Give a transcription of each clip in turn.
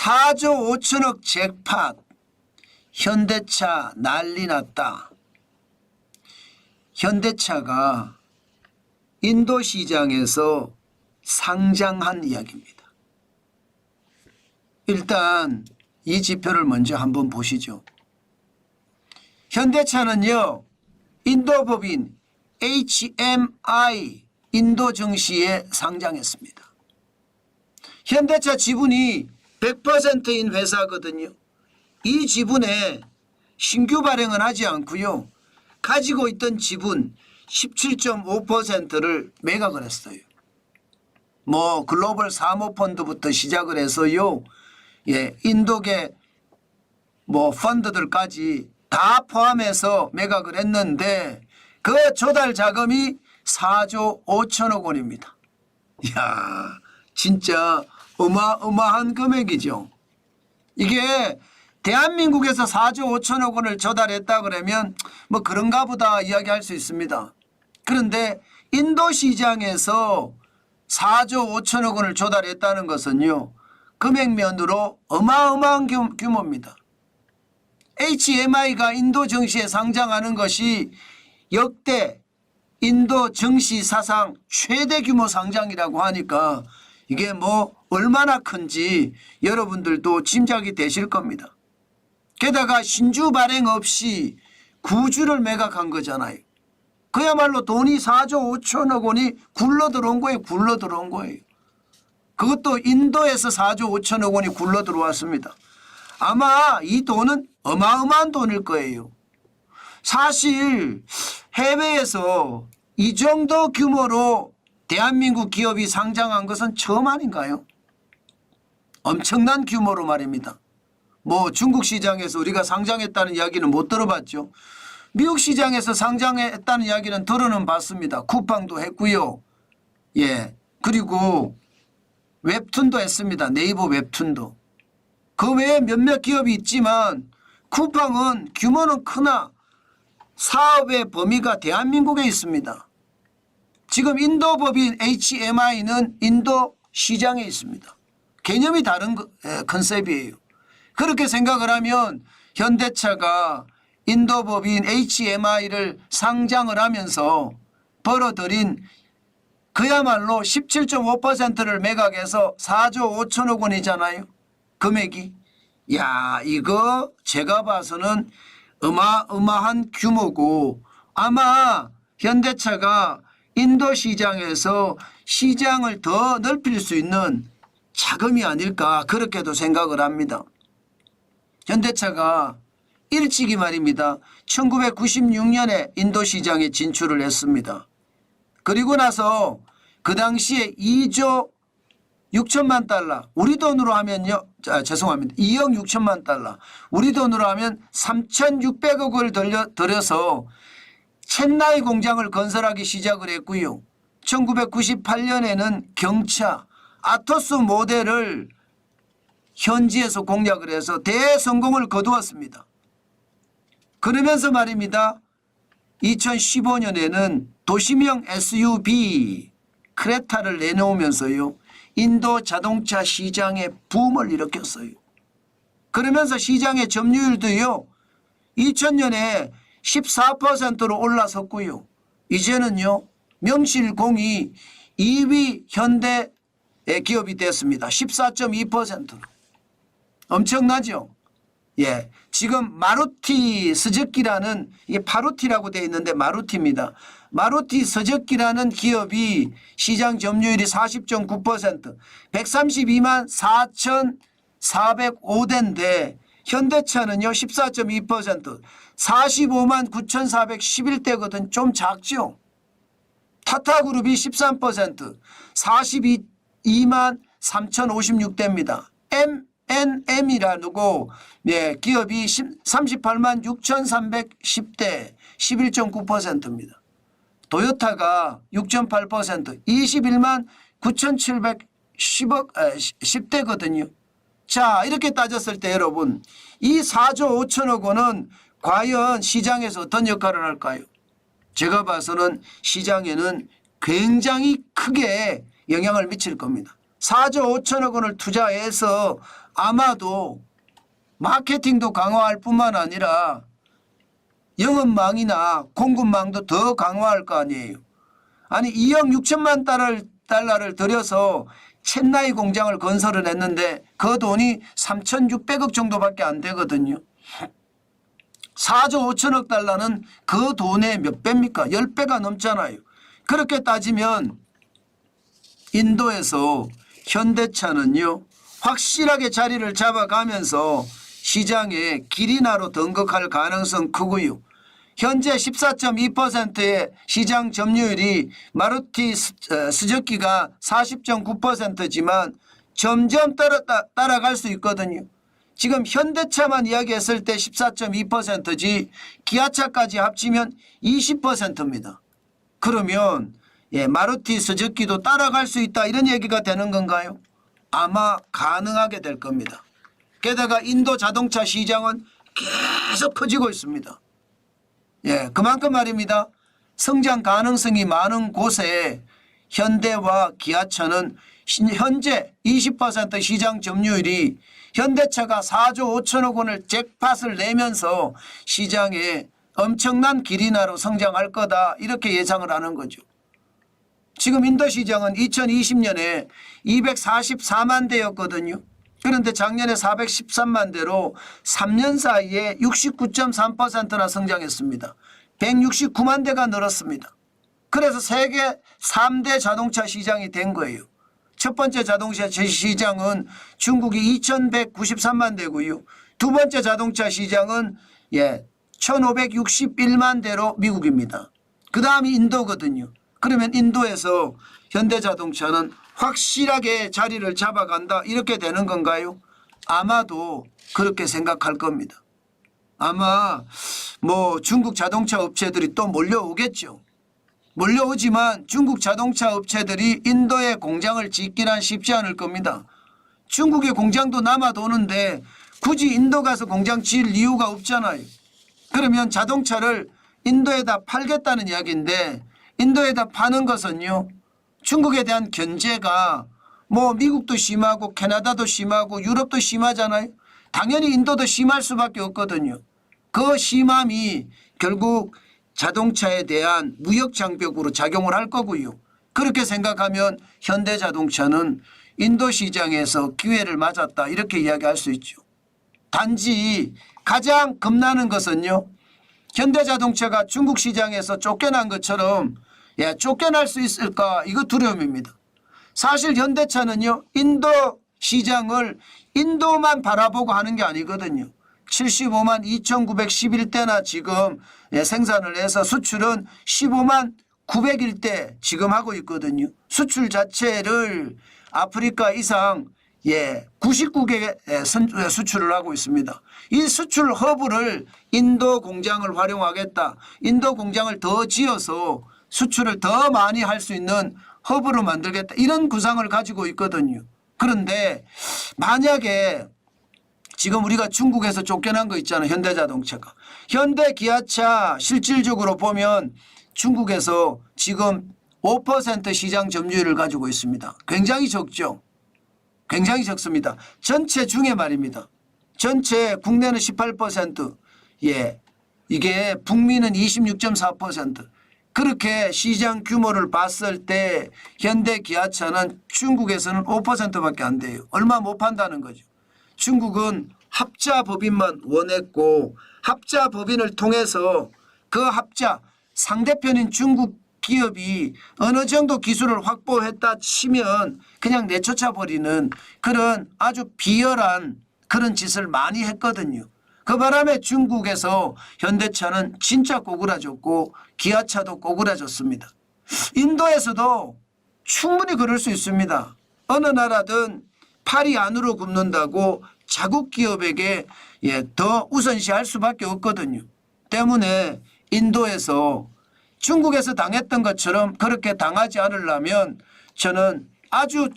4조 5천억 잭팟, 현대차 난리 났다. 현대차가 인도 시장에서 상장한 이야기입니다. 일단 이 지표를 먼저 한번 보시죠. 현대차는요, 인도 법인 HMI 인도 증시에 상장했습니다. 현대차 지분이 100%인 회사거든요. 이 지분에 신규 발행은 하지 않고요. 가지고 있던 지분 17.5%를 매각을 했어요. 뭐 글로벌 사모펀드부터 시작을 해서요. 예, 인도계 뭐 펀드들까지 다 포함해서 매각을 했는데 그 조달 자금이 4조 5천억 원입니다. 이야, 진짜 어마어마한 금액이죠. 이게 대한민국에서 4조 5천억 원을 조달했다 그러면 뭐 그런가 보다 이야기할 수 있습니다. 그런데 인도 시장에서 4조 5천억 원을 조달했다는 것은요, 금액면으로 어마어마한 규모입니다. HMI가 인도 증시에 상장하는 것이 역대 인도 증시 사상 최대 규모 상장이라고 하니까 이게 뭐 얼마나 큰지 여러분들도 짐작이 되실 겁니다. 게다가 신주 발행 없이 구주를 매각한 거잖아요. 그야말로 돈이 4조 5천억 원이 굴러 들어온 거예요. 굴러 들어온 거예요. 그것도 인도에서 4조 5천억 원이 굴러 들어왔습니다. 아마 이 돈은 어마어마한 돈일 거예요. 사실 해외에서 이 정도 규모로 대한민국 기업이 상장한 것은 처음 아닌가요? 엄청난 규모로 말입니다. 뭐 중국 시장에서 우리가 상장했다는 이야기는 못 들어봤죠. 미국 시장에서 상장했다는 이야기는 들어는 봤습니다. 쿠팡도 했고요. 예, 그리고 웹툰도 했습니다. 네이버 웹툰도. 그 외에 몇몇 기업이 있지만 쿠팡은 규모는 크나 사업의 범위가 대한민국에 있습니다. 지금 인도 법인 HMI는 인도 시장에 있습니다. 개념이 다른 컨셉이에요. 그렇게 생각을 하면 현대차가 인도 법인 HMI를 상장을 하면서 벌어들인 그야말로 17.5%를 매각해서 4조 5천억 원이잖아요. 금액이. 야, 이거 제가 봐서는 어마어마한 규모고 아마 현대차가 인도 시장에서 시장을 더 넓힐 수 있는 자금이 아닐까 그렇게도 생각을 합니다. 현대차가 일찍이 말입니다. 1996년에 인도 시장에 진출을 했습니다. 그리고 나서 그 당시에 2조 6천만 달러 우리 돈으로 하면요. 죄송합니다. 2억 6천만 달러 우리 돈으로 하면 3,600억을 들여서 첸나이 공장을 건설하기 시작을 했고요. 1998년에는 경차 아토스 모델을 현지에서 공략을 해서 대성공을 거두었습니다. 그러면서 말입니다. 2015년에는 도시명 SUV 크레타를 내놓으면서요. 인도 자동차 시장에 붐을 일으켰어요. 그러면서 시장의 점유율도요. 2000년에 14%로 올라섰고요. 이제는요. 명실공히 2위 현대 기업이 됐습니다. 14.2%로. 엄청나죠? 예. 지금 마루티 스즈키라는 이게 파루티라고 되어 있는데 마루티입니다. 마루티 스즈키라는 기업이 시장 점유율이 40.9% 132만 4,405대인데 현대차는요 14.2% 45만 9,411대거든. 좀 작죠. 타타그룹이 13% 42만 3,056대입니다. MNM이라고 예, 기업이 38만 6,310대 11.9%입니다. 도요타가 6.8% 21만 9,710대거든요. 자, 이렇게 따졌을 때 여러분 이 4조 5천억 원은 과연 시장에서 어떤 역할을 할까요? 제가 봐서는 시장에는 굉장히 크게 영향을 미칠 겁니다. 4조 5천억 원을 투자해서 아마도 마케팅도 강화할 뿐만 아니라 영업망이나 공급망도 더 강화할 거 아니에요. 아니 2억 6천만 달러를 들여서 첸나이 공장을 건설을 했는데 그 돈이 3,600억 정도밖에 안 되거든요. 4조 5천억 달러는 그 돈의 몇 배입니까? 10배가 넘잖아요. 그렇게 따지면 인도에서 현대차는요 확실하게 자리를 잡아가면서 시장에 기린하로 등극할 가능성 크고요. 현재 14.2%의 시장 점유율이 마루티 스즈키가 40.9%지만 점점 따라갈 수 있거든요. 지금 현대차만 이야기했을 때 14.2%지 기아차까지 합치면 20%입니다. 그러면 마루티 스즈키도 따라갈 수 있다 이런 얘기가 되는 건가요? 아마 가능하게 될 겁니다. 게다가 인도 자동차 시장은 계속 커지고 있습니다. 그만큼 말입니다. 성장 가능성이 많은 곳에 현대와 기아차는 현재 20% 시장 점유율이 현대차가 4조 5천억 원을 잭팟을 내면서 시장에 엄청난 기린화로 성장할 거다 이렇게 예상을 하는 거죠. 지금 인도 시장은 2020년에 244만 대였거든요. 그런데 작년에 413만 대로 3년 사이에 69.3%나 성장했습니다. 169만 대가 늘었습니다. 그래서 세계 3대 자동차 시장이 된 거예요. 첫 번째 자동차 시장은 중국이 2193만 대고요. 두 번째 자동차 시장은 1561만 대로 미국입니다. 그 다음이 인도거든요. 그러면 인도에서 현대자동차는 확실하게 자리를 잡아간다 이렇게 되는 건가요? 아마도 그렇게 생각할 겁니다. 아마 중국 자동차 업체들이 또 몰려오겠죠. 몰려오지만 중국 자동차 업체들이 인도에 공장을 짓기란 쉽지 않을 겁니다. 중국의 공장도 남아도는데 굳이 인도 가서 공장 지을 이유가 없잖아요. 그러면 자동차를 인도에다 팔겠다는 이야기인데 인도에다 파는 것은요. 중국에 대한 견제가 미국도 심하고 캐나다도 심하고 유럽도 심하잖아요. 당연히 인도도 심할 수밖에 없거든요. 그 심함이 결국 자동차에 대한 무역 장벽으로 작용을 할 거고요. 그렇게 생각하면 현대자동차는 인도 시장에서 기회를 맞았다 이렇게 이야기할 수 있죠. 단지 가장 겁나는 것은요. 현대자동차가 중국 시장에서 쫓겨난 것처럼 쫓겨날 수 있을까 이거 두려움입니다. 사실 현대차는요. 인도 시장을 인도만 바라보고 하는 게 아니거든요. 75만 2,911대나 지금 생산을 해서 수출은 15만 901대 지금 하고 있거든요. 수출 자체를 아프리카 이상 99개 수출을 하고 있습니다. 이 수출 허브를 인도 공장을 활용하겠다. 인도 공장을 더 지어서 수출을 더 많이 할 수 있는 허브로 만들겠다. 이런 구상을 가지고 있거든요. 그런데 만약에 지금 우리가 중국에서 쫓겨난 거 있잖아요. 현대자동차가. 현대 기아차 실질적으로 보면 중국에서 지금 5% 시장 점유율을 가지고 있습니다. 굉장히 적죠. 굉장히 적습니다. 전체 중에 말입니다. 전체 국내는 18%. 이게 북미는 26.4%. 그렇게 시장 규모를 봤을 때 현대 기아차는 중국에서는 5%밖에 안 돼요. 얼마 못 판다는 거죠. 중국은 합자 법인만 원했고 합자 법인을 통해서 그 합자 상대편인 중국 기업이 어느 정도 기술을 확보했다 치면 그냥 내쫓아 버리는 그런 아주 비열한 그런 짓을 많이 했거든요. 그 바람에 중국에서 현대차는 진짜 꼬그라졌고 기아차도 꼬그라졌습니다. 인도에서도 충분히 그럴 수 있습니다. 어느 나라든 팔이 안으로 굽는다고 자국 기업에게 더 우선시할 수밖에 없거든요. 때문에 인도에서 중국에서 당했던 것처럼 그렇게 당하지 않으려면 저는 아주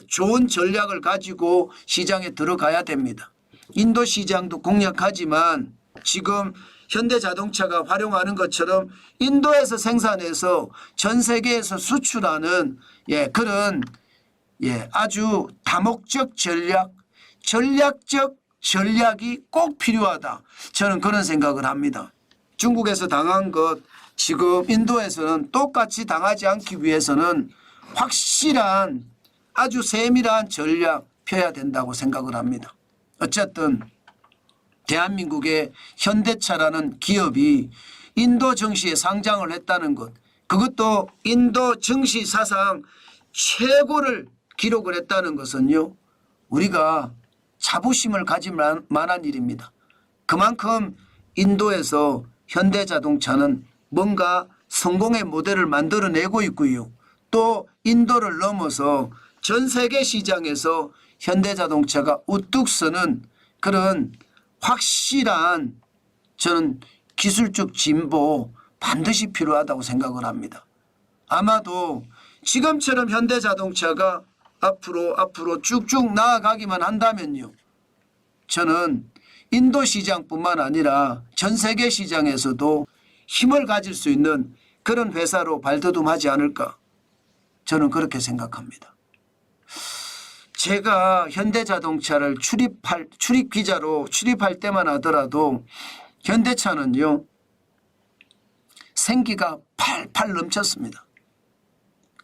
좋은 전략을 가지고 시장에 들어가야 됩니다. 인도 시장도 공략하지만 지금 현대자동차가 활용하는 것처럼 인도에서 생산해서 전 세계에서 수출하는 그런 아주 다목적 전략적 전략이 꼭 필요하다. 저는 그런 생각을 합니다. 중국에서 당한 것 지금 인도에서는 똑같이 당하지 않기 위해서는 확실한 아주 세밀한 전략 펴야 된다고 생각을 합니다. 어쨌든 대한민국의 현대차라는 기업이 인도 증시에 상장을 했다는 것, 그것도 인도 증시 사상 최고를 기록을 했다는 것은요, 우리가 자부심을 가질 만한 일입니다. 그만큼 인도에서 현대자동차는 뭔가 성공의 모델을 만들어내고 있고요. 또 인도를 넘어서 전 세계 시장에서 현대자동차가 우뚝 서는 그런 확실한 저는 기술적 진보 반드시 필요하다고 생각을 합니다. 아마도 지금처럼 현대자동차가 앞으로 쭉쭉 나아가기만 한다면요, 저는 인도 시장뿐만 아니라 전 세계 시장에서도 힘을 가질 수 있는 그런 회사로 발돋움하지 않을까, 저는 그렇게 생각합니다. 제가 현대자동차를 출입 기자로 출입할 때만 하더라도 현대차는요, 생기가 팔팔 넘쳤습니다.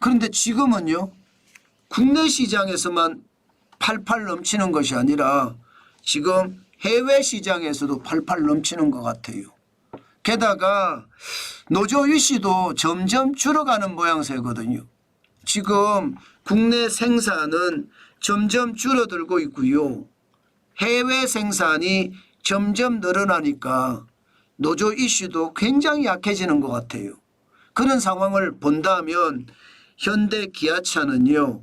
그런데 지금은요, 국내 시장에서만 팔팔 넘치는 것이 아니라 지금 해외 시장에서도 팔팔 넘치는 것 같아요. 게다가 노조 유시도 점점 줄어가는 모양새거든요. 지금 국내 생산은 점점 줄어들고 있고요. 해외 생산이 점점 늘어나니까 노조 이슈도 굉장히 약해지는 것 같아요. 그런 상황을 본다면 현대 기아차는요,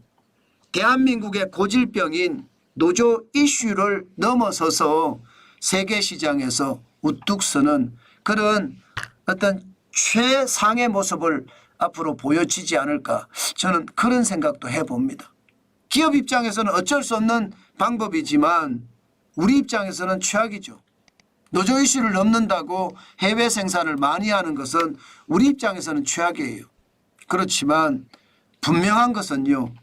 대한민국의 고질병인 노조 이슈를 넘어서서 세계 시장에서 우뚝 서는 그런 어떤 최상의 모습을 앞으로 보여지지 않을까, 저는 그런 생각도 해봅니다. 기업 입장에서는 어쩔 수 없는 방법이지만 우리 입장에서는 최악이죠. 노조 이슈를 넘는다고 해외 생산을 많이 하는 것은 우리 입장에서는 최악이에요. 그렇지만 분명한 것은요,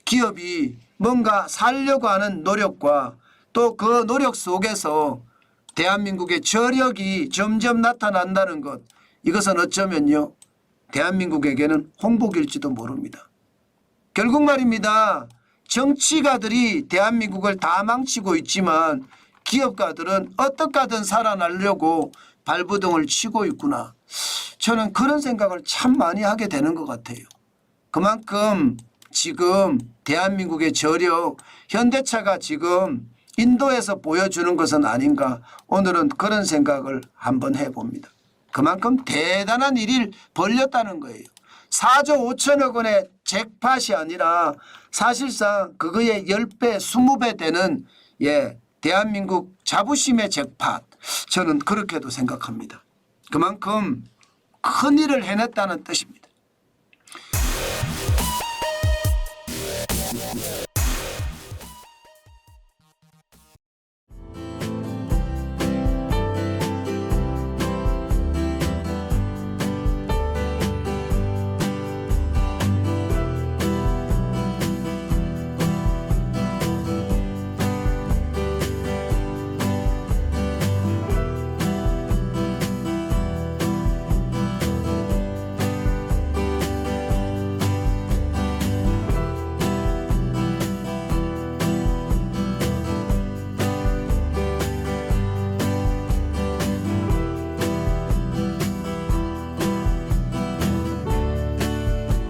기업이 뭔가 살려고 하는 노력과 또 그 노력 속에서 대한민국의 저력이 점점 나타난다는 것, 이것은 어쩌면요, 대한민국에게는 홍보일지도 모릅니다. 결국 말입니다, 정치가들이 대한민국을 다 망치고 있지만 기업가들은 어떻게든 살아나려고 발버둥을 치고 있구나. 저는 그런 생각을 참 많이 하게 되는 것 같아요. 그만큼 지금 대한민국의 저력, 현대차가 지금 인도에서 보여주는 것은 아닌가, 오늘은 그런 생각을 한번 해봅니다. 그만큼 대단한 일을 벌렸다는 거예요. 4조 5천억 원의 잭팟이 아니라 사실상 그거의 10배, 20배 되는 대한민국 자부심의 잭팟, 저는 그렇게도 생각합니다. 그만큼 큰 일을 해냈다는 뜻입니다.